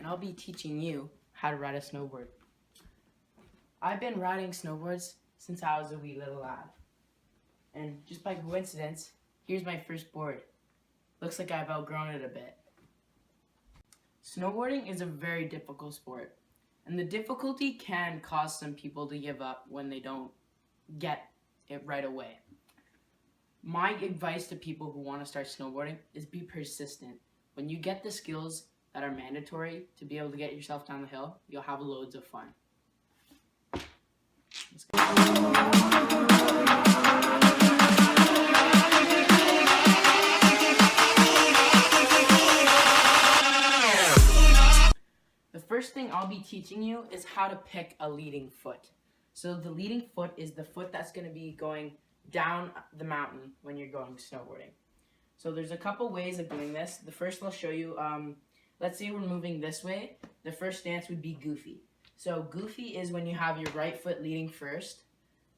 and I'll be teaching you how to ride a snowboard. I've been riding snowboards since I was a wee little lad. And just by coincidence, here's my first board. Looks like I've outgrown it a bit. Snowboarding is a very difficult sport, and the difficulty can cause some people to give up when they don't get it right away. My advice to people who want to start snowboarding is be persistent. When you get the skills that are mandatory to be able to get yourself down the hill, you'll have loads of fun. Let's go. The first thing I'll be teaching you is how to pick a leading foot. So the leading foot is the foot that's going to be going down the mountain when you're going snowboarding. So there's a couple ways of doing this. The first I'll show you, let's say we're moving this way. The first stance would be goofy. So goofy is when you have your right foot leading first,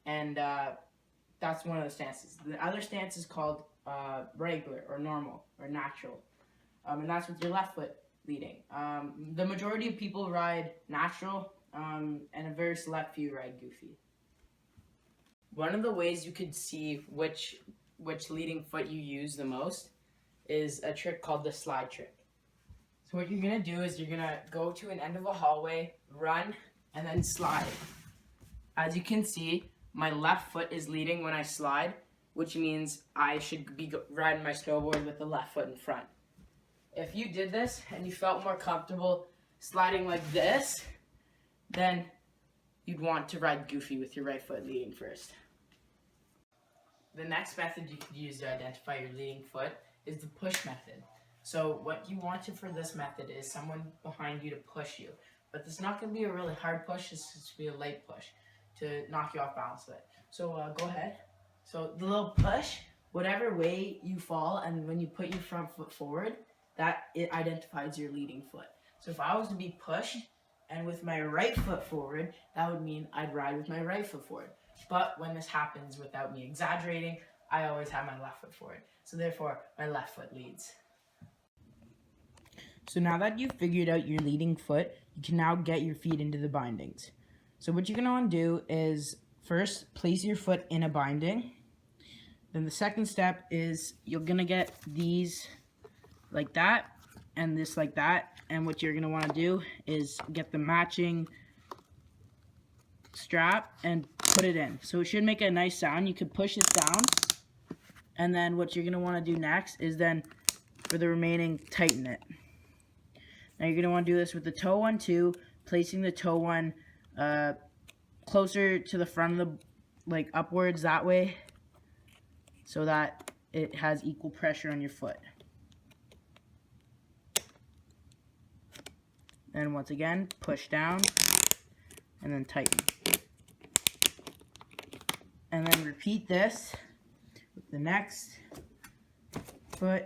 and that's one of the stances. The other stance is called regular or normal or natural, and that's with your left foot leading. The majority of people ride natural, and a very select few ride goofy. One of the ways you could see which leading foot you use the most is a trick called the slide trick. So what you're going to do is you're going to go to an end of a hallway, run, and then slide. As you can see, my left foot is leading when I slide, which means I should be riding my snowboard with the left foot in front. If you did this and you felt more comfortable sliding like this, then you'd want to ride goofy with your right foot leading first. The next method you could use to identify your leading foot is the push method. So what you want for this method is someone behind you to push you. But it's not going to be a really hard push, it's just going to be a light push to knock you off balance a bit. So go ahead. So the little push, whatever way you fall, and when you put your front foot forward, that it identifies your leading foot. So if I was to be pushed and with my right foot forward, that would mean I'd ride with my right foot forward. But when this happens without me exaggerating, I always have my left foot forward. So therefore, my left foot leads. So now that you've figured out your leading foot, you can now get your feet into the bindings. So what you're going to want to do is first place your foot in a binding. Then the second step is you're going to get these like that and this like that. And what you're going to want to do is get the matching strap and put it in. So it should make a nice sound. You could push this down. And then what you're going to want to do next is then for the remaining, tighten it. Now you're going to want to do this with the toe one too, placing the toe one closer to the front of the, like upwards that way, so that it has equal pressure on your foot. And once again, push down and then tighten. And then repeat this with the next foot.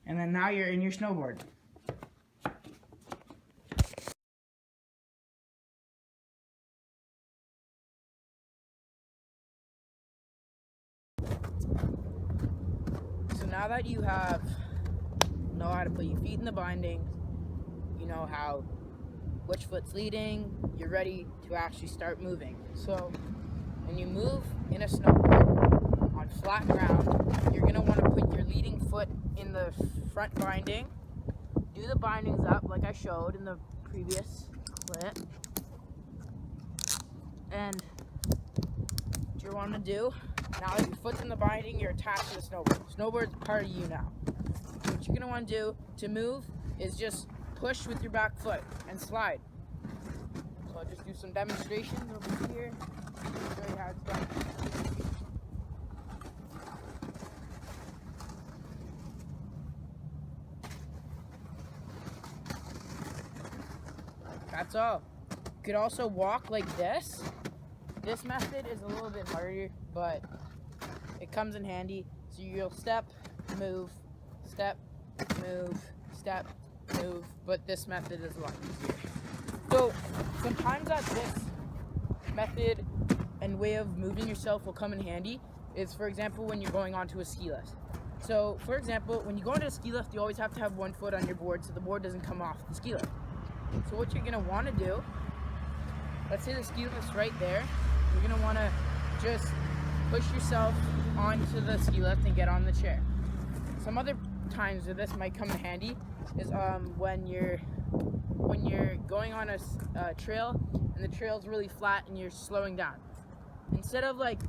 And then now you're in your snowboard. So now that you know how to put your feet in the bindings, you know which foot's leading, you're ready to actually start moving. So when you move in a snowboard on flat ground, you're going to want to put your leading foot in the front binding. Do the bindings up like I showed in the previous clip. And what you want to do, now that your foot's in the binding, you're attached to the snowboard. Snowboard's part of you now. What you're going to want to do to move is just push with your back foot and slide. So I'll just do some demonstrations over here. Show you how it's done. That's all. You could also walk like this. This method is a little bit harder, but it comes in handy. So you'll step, move, step, move, step, move, but this method is a lot easier. So sometimes at this method and way of moving yourself will come in handy is, for example, when you're going onto a ski lift. So, for example, when you go onto a ski lift, you always have to have one foot on your board so the board doesn't come off the ski lift. So what you're gonna wanna do, let's say the ski lift's right there, you're gonna wanna just push yourself onto the ski lift and get on the chair. Some other times where this might come in handy is when you're going on a trail and the trail's really flat and you're slowing down. Instead of like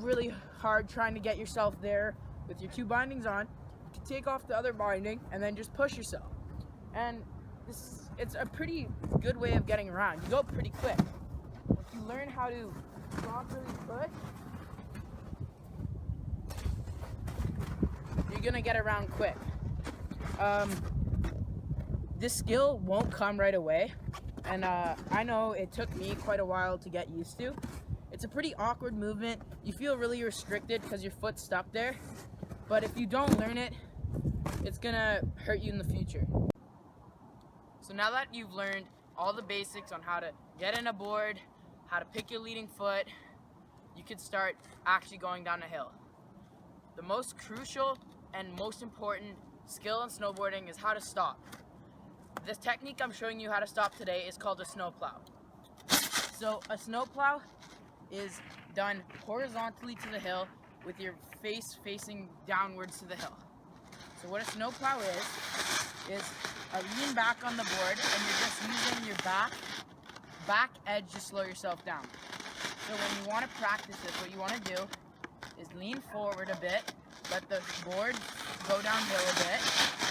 really hard trying to get yourself there with your two bindings on, you can take off the other binding and then just push yourself. And it's a pretty good way of getting around. You go pretty quick. If you learn how to properly push, you're gonna get around quick. This skill won't come right away, and I know it took me quite a while to get used to. It's a pretty awkward movement. You feel really restricted because your foot's stuck there, but if you don't learn it, it's gonna hurt you in the future. So now that you've learned all the basics on how to get in a board, how to pick your leading foot, you can start actually going down a hill. The most crucial and most important skill in snowboarding is how to stop. This technique I'm showing you how to stop today is called a snowplow. So a snowplow is done horizontally to the hill with your face facing downwards to the hill. So what a snowplow is a lean back on the board and you're just using your back edge to slow yourself down. So when you want to practice this, what you want to do is lean forward a bit, let the board go downhill a bit,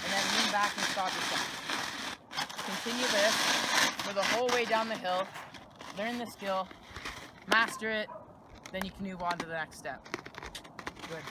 and then lean back and stop yourself. Continue this for the whole way down the hill, learn the skill, master it, then you can move on to the next step. Good.